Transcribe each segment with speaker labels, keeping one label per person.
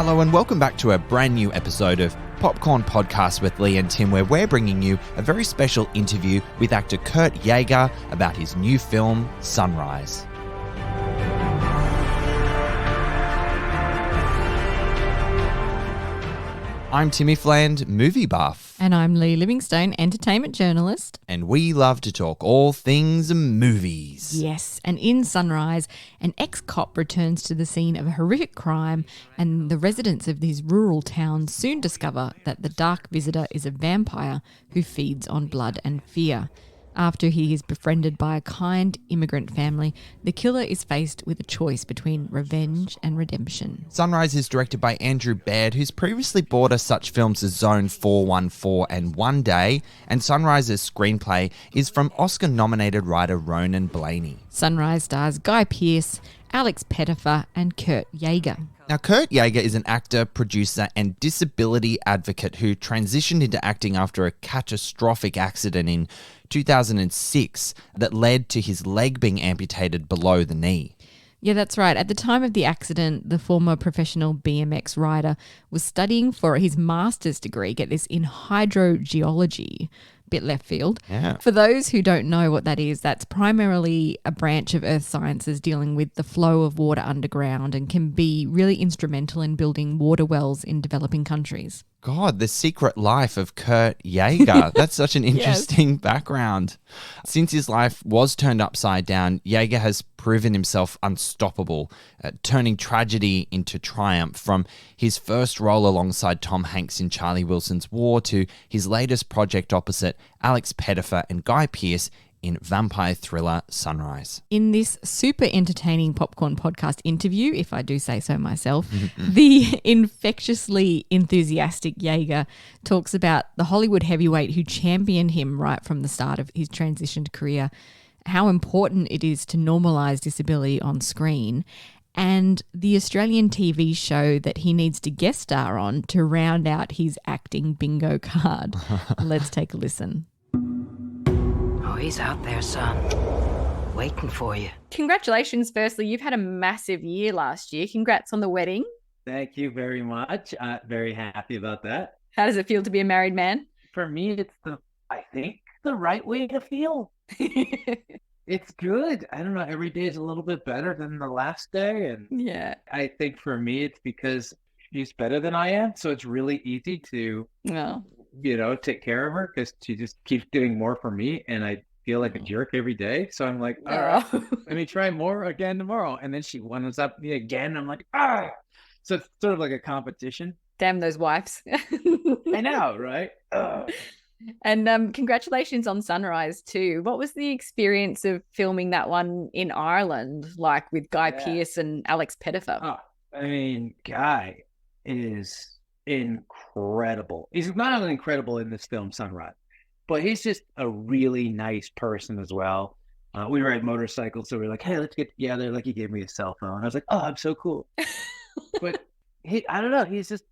Speaker 1: Hello and welcome back to a brand new episode of Popcorn Podcast with Lee and Tim, where we're bringing you a very special interview with actor Kurt Yaeger about his new film, Sunrise. I'm Timmy Fland, movie buff.
Speaker 2: And I'm Lee Livingstone, entertainment journalist.
Speaker 1: And we love to talk all things movies.
Speaker 2: Yes, and in Sunrise, an ex-cop returns to the scene of a horrific crime, and the residents of these rural towns soon discover that the dark visitor is a vampire who feeds on blood and fear. After he is befriended by a kind immigrant family, the killer is faced with a choice between revenge and redemption.
Speaker 1: Sunrise is directed by Andrew Baird, who's previously brought us such films as Zone 414 and One Day, and Sunrise's screenplay is from Oscar-nominated writer Ronan Blaney.
Speaker 2: Sunrise stars Guy Pearce, Alex Pettyfer and Kurt Yaeger.
Speaker 1: Now, Kurt Yaeger is an actor, producer and disability advocate who transitioned into acting after a catastrophic accident in 2006 that led to his leg being amputated below the knee.
Speaker 2: Yeah, that's right. At the time of the accident, the former professional BMX rider was studying for his master's degree, get this, in hydrogeology. Bit left field.
Speaker 1: Yeah.
Speaker 2: For those who don't know what that is, that's primarily a branch of earth sciences dealing with the flow of water underground and can be really instrumental in building water wells in developing countries.
Speaker 1: God, the secret life of Kurt Yaeger. That's such an interesting background. Since his life was turned upside down, Yaeger has proven himself unstoppable, turning tragedy into triumph, from his first role alongside Tom Hanks in Charlie Wilson's War to his latest project opposite Alex Pettyfer and Guy Pearce in vampire thriller Sunrise. In this super entertaining Popcorn Podcast interview, if I do say so myself,
Speaker 2: the infectiously enthusiastic Yaeger talks about the Hollywood heavyweight who championed him right from the start of his transitioned career, how important it is to normalise disability on screen, and the Australian TV show that he needs to guest star on to round out his acting bingo card. Let's take a listen.
Speaker 3: Oh, he's out there, son. Waiting for you.
Speaker 2: Congratulations, firstly. You've had a massive year last year. Congrats on the wedding.
Speaker 4: Thank you very much. Very happy about that.
Speaker 2: How does it feel to be a married man?
Speaker 4: For me, it's I think the right way to feel. It's good. I don't know. Every day is a little bit better than the last day. And
Speaker 2: yeah,
Speaker 4: I think for me, it's because she's better than I am. So it's really easy to, take care of her because she just keeps doing more for me. And I feel like a jerk every day. So I'm like, all right, let me try more again tomorrow. And then she one-ups up me again. I'm like, ah. So it's sort of like a competition.
Speaker 2: Damn those wives.
Speaker 4: I know, right?
Speaker 2: And congratulations on Sunrise too. What was the experience of filming that one in Ireland, like with Guy Pearce and Alex Pettyfer?
Speaker 4: Oh, I mean, Guy is incredible. He's not only incredible in this film, Sunrise, but he's just a really nice person as well. We were at motorcycles, so we were like, hey, let's get together. Like, he gave me a cell phone. I was like, oh, I'm so cool. But I don't know, he's just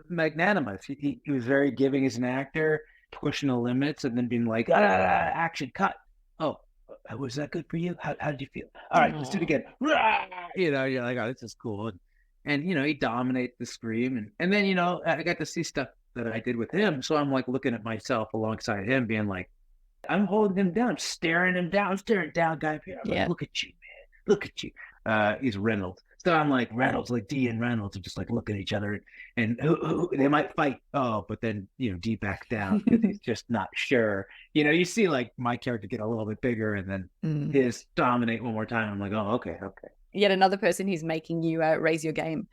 Speaker 4: magnanimous. He was very giving as an actor, pushing the limits and then being like, action, cut. Oh, was that good for you? How did you feel? All right, let's do it again. You're like, oh, this is cool. And he dominates the screen. And then, I got to see stuff that I did with him. So I'm like looking at myself alongside him being like, I'm holding him down, staring down, Guy Pearce. Like, look at you, man. Look at you. He's Reynolds. So I'm like Reynolds, like D and Reynolds are just like looking at each other and they might fight. Oh, but then, D backs down because he's just not sure. You see like my character get a little bit bigger and then his dominate one more time. I'm like, oh, okay.
Speaker 2: Yet another person who's making you raise your game.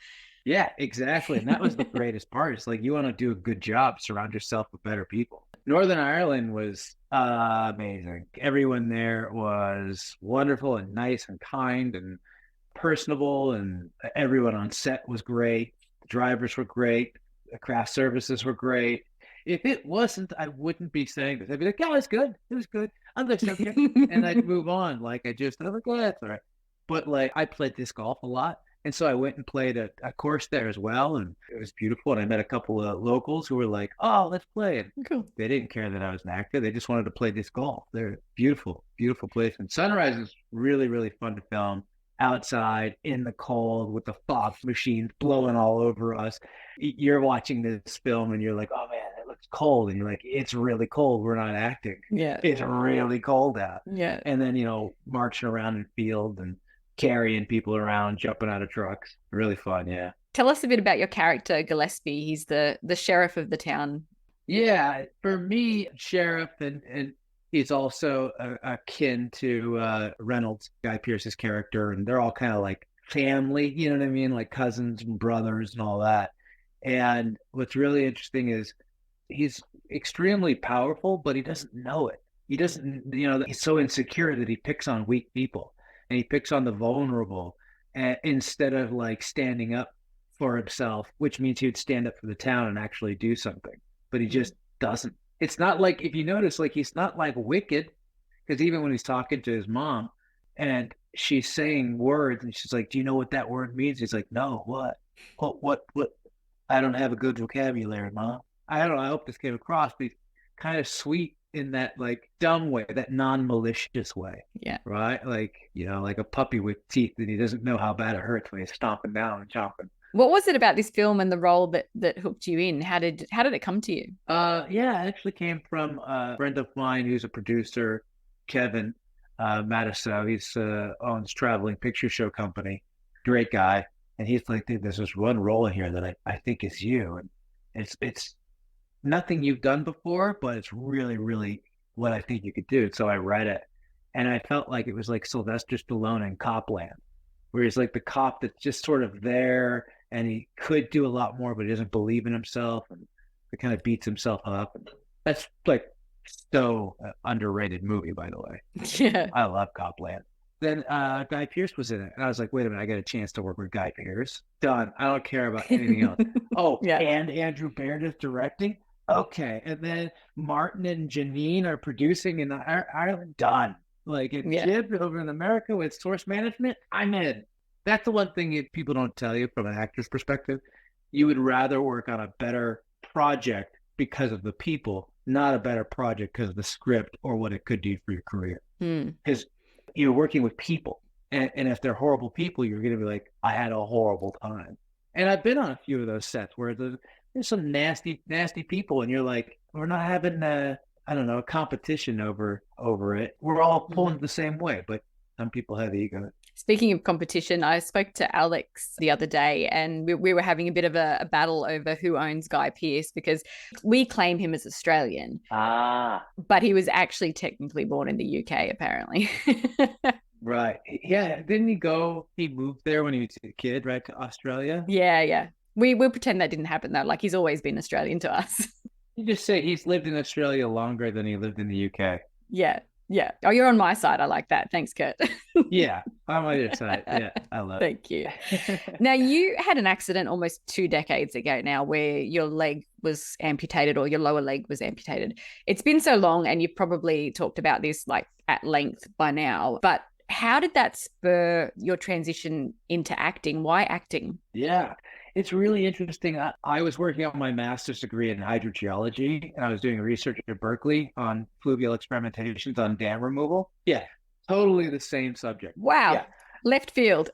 Speaker 4: Yeah, exactly. And that was the greatest part. It's like, you want to do a good job, surround yourself with better people. Northern Ireland was amazing. Everyone there was wonderful and nice and kind and personable, and everyone on set was great. The drivers were great. The craft services were great. If it wasn't, I wouldn't be saying this. I'd be like, yeah, it's good. It was good. I'm just okay. And I'd move on. Like, I'm like, yeah, it's all right. But like, I played disc golf a lot. And so I went and played a course there as well. And it was beautiful. And I met a couple of locals who were like, oh, let's play. And
Speaker 2: cool.
Speaker 4: They didn't care that I was an actor. They just wanted to play disc golf. They're beautiful, beautiful place. And Sunrise is really, really fun to film. outside in the cold with the fog machines blowing all over us. You're watching this film and you're like, oh man, it looks cold. And you're like, it's really cold. We're not acting.
Speaker 2: Yeah.
Speaker 4: It's really cold out.
Speaker 2: Yeah.
Speaker 4: And then, marching around in fields and carrying people around, jumping out of trucks. Really fun. Yeah.
Speaker 2: Tell us a bit about your character, Gillespie. He's the sheriff of the town.
Speaker 4: Yeah. For me, sheriff and he's also akin to Reynolds, Guy Pearce's character, and they're all kind of like family, you know what I mean? Like cousins and brothers and all that. And what's really interesting is he's extremely powerful, but he doesn't know it. He doesn't, he's so insecure that he picks on weak people and he picks on the vulnerable instead of like standing up for himself, which means he would stand up for the town and actually do something. But he just doesn't. It's not like, if you notice, like he's not like wicked, because even when he's talking to his mom and she's saying words and she's like, do you know what that word means? He's like, no, what? What? I don't have a good vocabulary, Mom. I don't know. I hope this came across, but he's kind of sweet in that like dumb way, that non-malicious way.
Speaker 2: Yeah.
Speaker 4: Right? Like, like a puppy with teeth and he doesn't know how bad it hurts when he's stomping down and chomping.
Speaker 2: What was it about this film and the role that hooked you in? How did it come to you?
Speaker 4: It actually came from a friend of mine who's a producer, Kevin Matisow. He's owns Traveling Picture Show Company. Great guy. And he's like, dude, there's this one role in here that I think is you. And it's nothing you've done before, but it's really, really what I think you could do. So I read it. And I felt like it was like Sylvester Stallone in Copland, where he's like the cop that's just sort of there and he could do a lot more, but he doesn't believe in himself and he kind of beats himself up. And that's like so underrated movie, by the way.
Speaker 2: Yeah.
Speaker 4: I love Copland. Then Guy Pearce was in it. And I was like, wait a minute, I got a chance to work with Guy Pearce. Done. I don't care about anything else. Oh, yeah. And Andrew Baird is directing? Okay. And then Martin and Janine are producing in Ireland? Done. Like in Jib over in America with Source Management? I'm in. That's the one thing people don't tell you from an actor's perspective. You would rather work on a better project because of the people, not a better project because of the script or what it could do for your career. Because you're working with people. And if they're horrible people, you're going to be like, I had a horrible time. And I've been on a few of those sets where there's some nasty, nasty people. And you're like, we're not having a competition over it. We're all pulling the same way, but some people have ego.
Speaker 2: Speaking of competition, I spoke to Alex the other day and we were having a bit of a battle over who owns Guy Pearce because we claim him as Australian. But he was actually technically born in the UK, apparently.
Speaker 4: Right. Yeah. Didn't he moved there when he was a kid, right, to Australia?
Speaker 2: Yeah. We'll pretend that didn't happen, though. Like, he's always been Australian to us.
Speaker 4: You just say he's lived in Australia longer than he lived in the UK.
Speaker 2: Yeah. Oh, you're on my side. I like that. Thanks, Kurt.
Speaker 4: Yeah, I'm on your side. Yeah, I love it.
Speaker 2: Thank you. Now, you had an accident almost 2 decades ago now where your leg was amputated or your lower leg was amputated. It's been so long and you've probably talked about this like at length by now, but how did that spur your transition into acting? Why acting?
Speaker 4: Yeah, it's really interesting. I was working on my master's degree in hydrogeology, and I was doing research at Berkeley on fluvial experimentations on dam removal. Yeah, totally the same subject.
Speaker 2: Wow,
Speaker 4: yeah.
Speaker 2: Left field.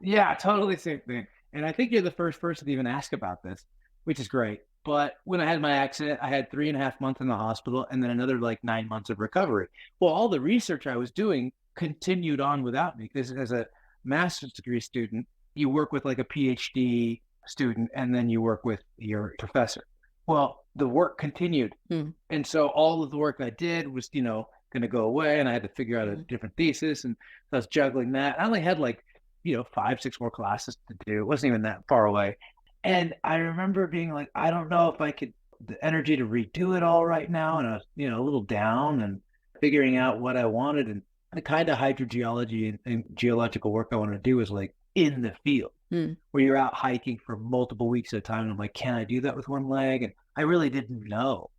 Speaker 4: Yeah, totally same thing. And I think you're the first person to even ask about this, which is great. But when I had my accident, I had 3.5 months in the hospital and then another like 9 months of recovery. Well, all the research I was doing continued on without me because as a master's degree student, you work with like a PhD student and then you work with your professor. Well, the work continued. And so all of the work I did was, going to go away and I had to figure out a different thesis. And so I was juggling that. I only had like, 5-6 more classes to do. It wasn't even that far away. And I remember being like, I don't know if I could, the energy to redo it all right now. And I was, a little down and figuring out what I wanted. And the kind of hydrogeology and geological work I want to do is like in the field where you're out hiking for multiple weeks at a time. And I'm like, can I do that with one leg? And I really didn't know.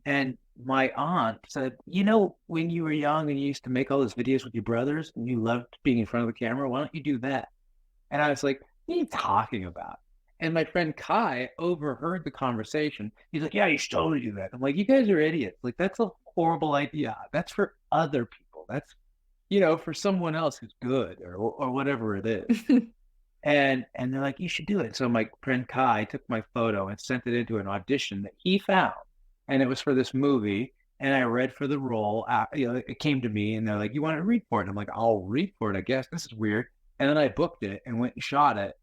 Speaker 4: And my aunt said, when you were young and you used to make all those videos with your brothers and you loved being in front of the camera, why don't you do that? And I was like, what are you talking about? And my friend Kai overheard the conversation. He's like, yeah, you should totally do that. I'm like, you guys are idiots. Like, that's a horrible idea. That's for other people. That's for someone else who's good or whatever it is. And they're like, you should do it. So my friend Kai took my photo and sent it into an audition that he found. And it was for this movie. And I read for the role. It came to me and they're like, you want to read for it? And I'm like, I'll read for it, I guess. This is weird. And then I booked it and went and shot it.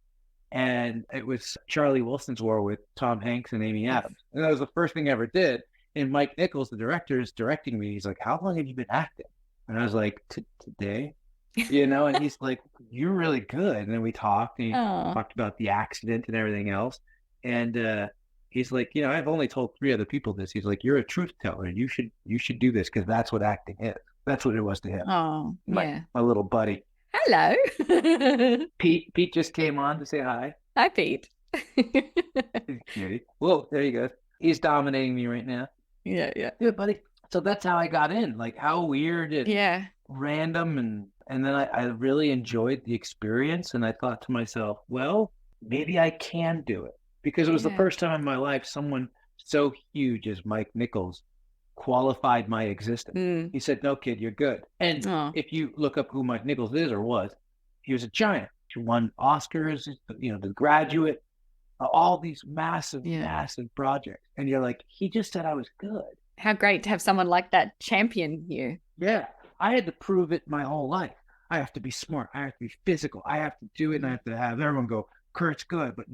Speaker 4: And it was Charlie Wilson's War with Tom Hanks and Amy Adams. And that was the first thing I ever did. And Mike Nichols, the director, is directing me. He's like, how long have you been acting? And I was like, today. And he's like, you're really good. And then we talked and he talked about the accident and everything else. And he's like, I've only told 3 other people this. He's like, you're a truth teller. You should do this because that's what acting is. That's what it was to him.
Speaker 2: Oh, yeah.
Speaker 4: My little buddy.
Speaker 2: Hello.
Speaker 4: Pete just came on to say hi.
Speaker 2: Hi, Pete.
Speaker 4: Well, there you go. He's dominating me right now.
Speaker 2: Yeah.
Speaker 4: Yeah, buddy. So that's how I got in. Like how weird and random and then I really enjoyed the experience and I thought to myself, well, maybe I can do it. Because it was the first time in my life someone so huge as Mike Nichols qualified my existence. He said, no, kid, you're good. And if you look up who Mike Nichols is or was, he was a giant. He won Oscars, The Graduate, all these massive projects. And you're like, he just said I was good.
Speaker 2: How great to have someone like that champion you.
Speaker 4: Yeah. I had to prove it my whole life. I have to be smart. I have to be physical. I have to do it and I have to have everyone go, Kurt's good, but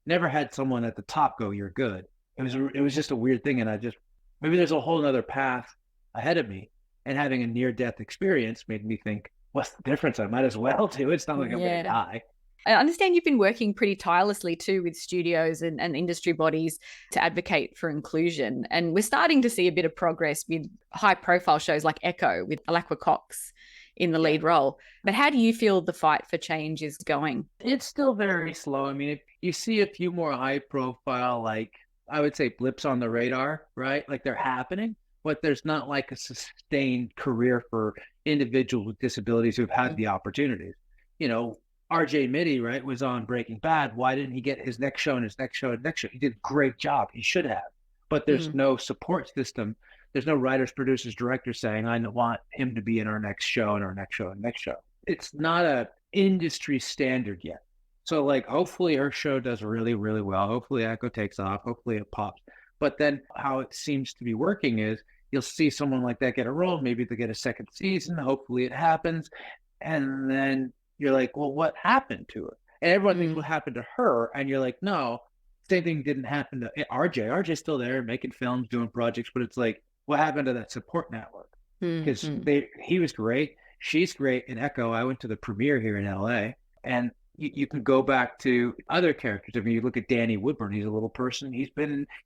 Speaker 4: never had someone at the top go, you're good. It was just a weird thing. And maybe there's a whole other path ahead of me, and having a near-death experience made me think, what's the difference? I might as well do it. It's not like I'm going to die.
Speaker 2: I understand you've been working pretty tirelessly too with studios and industry bodies to advocate for inclusion. And we're starting to see a bit of progress with high-profile shows like Echo with Alakwa Cox in the lead role. But how do you feel the fight for change is going?
Speaker 4: It's still very slow. I mean, if you see a few more high-profile, like I would say blips on the radar, right? Like they're happening, but there's not like a sustained career for individuals with disabilities who've had the opportunities. RJ Mitty, right, was on Breaking Bad. Why didn't he get his next show and his next show and next show? He did a great job. He should have. But there's no support system. There's no writers, producers, directors saying, I want him to be in our next show and our next show and next show. It's not a industry standard yet. So like, hopefully her show does really, really well. Hopefully Echo takes off. Hopefully it pops. But then how it seems to be working is you'll see someone like that get a role. Maybe they get a second season. Hopefully it happens. And then you're like, well, what happened to her? And everyone thinks what happened to her. And you're like, no, same thing didn't happen to RJ. RJ's still there making films, doing projects. But it's like, what happened to that support network? Because he was great. She's great in Echo. I went to the premiere here in LA. And you can go back to other characters. I mean, you look at Danny Woodburn. He's a little person. He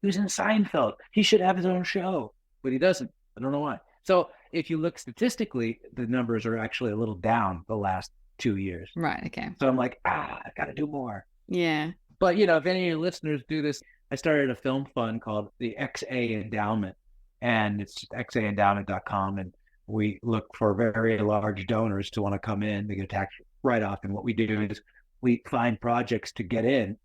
Speaker 4: was in Seinfeld. He should have his own show. But he doesn't. I don't know why. So if you look statistically, the numbers are actually a little down the last 2 years.
Speaker 2: Right. Okay.
Speaker 4: So I'm like, I got to do more.
Speaker 2: Yeah.
Speaker 4: But, if any of your listeners do this, I started a film fund called the XA Endowment, and it's xaendowment.com. And we look for very large donors to want to come in. They get a tax write-off. And what we do is we find projects to get in,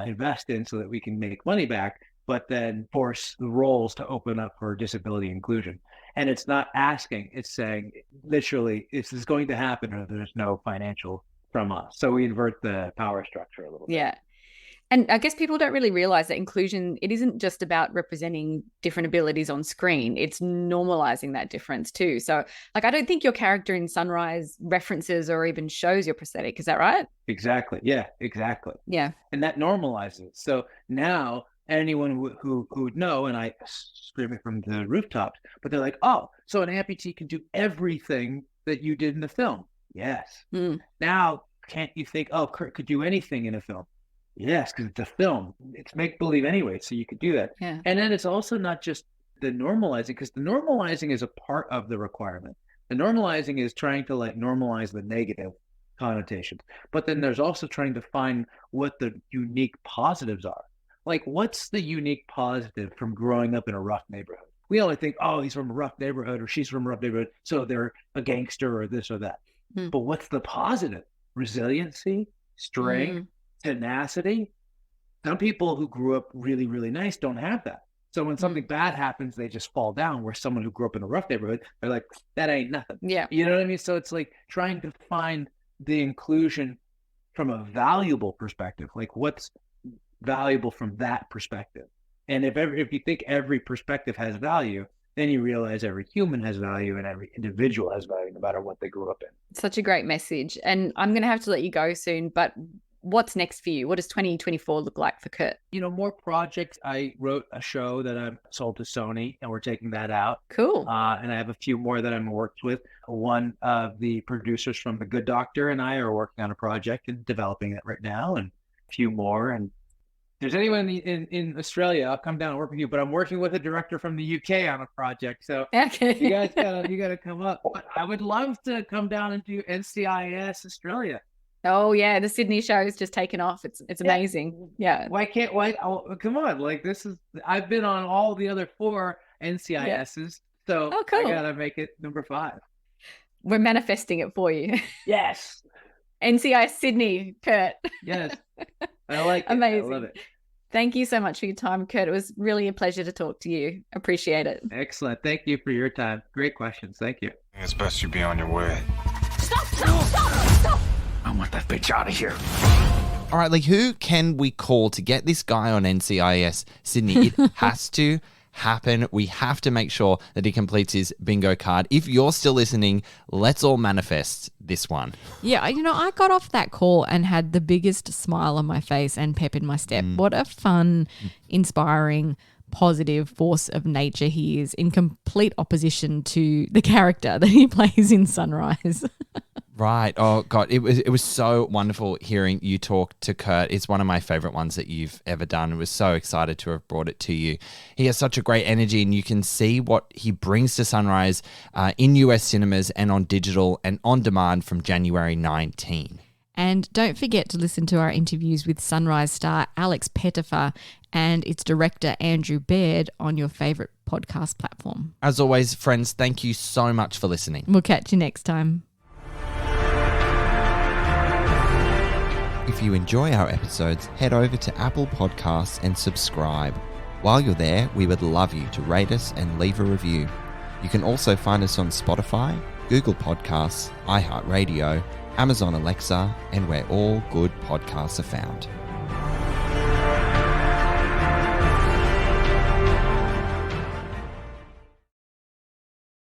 Speaker 4: invest in so that we can make money back, but then force the roles to open up for disability inclusion. And it's not asking, it's saying literally, is this going to happen or there's no financial from us? So we invert the power structure a little bit.
Speaker 2: Yeah. And I guess people don't really realize that inclusion, it isn't just about representing different abilities on screen. It's normalizing that difference too. So like, I don't think your character in Sunrise references or even shows your prosthetic. Is that right?
Speaker 4: Exactly. Yeah, exactly.
Speaker 2: Yeah.
Speaker 4: And that normalizes. So now anyone who would know, and I scream it from the rooftops, but they're like, oh, so an amputee can do everything that you did in the film. Yes. Now, can't you think, oh, Kurt could do anything in a film? Yes, because it's a film. It's make-believe anyway, so you could do that.
Speaker 2: Yeah.
Speaker 4: And then it's also not just the normalizing, because the normalizing is a part of the requirement. The normalizing is trying to like normalize the negative connotations. But then there's also trying to find what the unique positives are. Like, what's the unique positive from growing up in a rough neighborhood? We only think, oh, he's from a rough neighborhood or she's from a rough neighborhood, so they're a gangster or this or that. But what's the positive? Resiliency, strength, tenacity. Some people who grew up really, really nice don't have that. So when something bad happens, they just fall down. Where someone who grew up in a rough neighborhood, they're like, that ain't nothing.
Speaker 2: Yeah.
Speaker 4: You know what I mean? So it's like trying to find the inclusion from a valuable perspective. Like what's valuable from that perspective? And if you think every perspective has value, then you realize every human has value and every individual has value, no matter what they grew up in.
Speaker 2: Such a great message. And I'm going to have to let you go soon, but what's next for you? What does 2024 look like for Kurt?
Speaker 4: More projects. I wrote a show that I've sold to Sony, and we're taking that out.
Speaker 2: Cool.
Speaker 4: And I have a few more that I'm worked with. One of the producers from The Good Doctor and I are working on a project and developing it right now, and a few more. And if there's anyone in Australia, I'll come down and work with you. But I'm working with a director from the UK on a project, so
Speaker 2: okay.
Speaker 4: you guys gotta come up. But I would love to come down and do NCIS Australia.
Speaker 2: Oh yeah, the Sydney show is just taken off. It's amazing. Yeah.
Speaker 4: Come on, like I've been on all the other 4 NCISs, so
Speaker 2: cool.
Speaker 4: I gotta make it number 5.
Speaker 2: We're manifesting it for you.
Speaker 4: Yes.
Speaker 2: NCIS Sydney, Kurt.
Speaker 4: Yes. I like it.
Speaker 2: Amazing.
Speaker 4: I love it.
Speaker 2: Thank you so much for your time, Kurt. It was really a pleasure to talk to you. Appreciate it.
Speaker 4: Excellent. Thank you for your time. Great questions. Thank you.
Speaker 5: It's best you be on your way.
Speaker 3: Stop! I want that bitch out of here.
Speaker 1: All right, like who can we call to get this guy on NCIS Sydney? It has to happen. We have to make sure that he completes his bingo card. If you're still listening, let's all manifest this one.
Speaker 2: Yeah, I got off that call and had the biggest smile on my face and pep in my step. What a fun, inspiring, positive force of nature he is, in complete opposition to the character that he plays in Sunrise.
Speaker 1: Right. Oh God, it was so wonderful hearing you talk to Kurt. It's one of my favorite ones that you've ever done. I was so excited to have brought it to you. He has such a great energy, and you can see what he brings to Sunrise in US cinemas and on digital and on demand from January 19.
Speaker 2: And don't forget to listen to our interviews with Sunrise star Alex Pettyfer and its director Andrew Baird on your favourite podcast platform.
Speaker 1: As always, friends, thank you so much for listening.
Speaker 2: We'll catch you next time.
Speaker 1: If you enjoy our episodes, head over to Apple Podcasts and subscribe. While you're there, we would love you to rate us and leave a review. You can also find us on Spotify, Google Podcasts, iHeartRadio, Amazon Alexa, and where all good podcasts are found.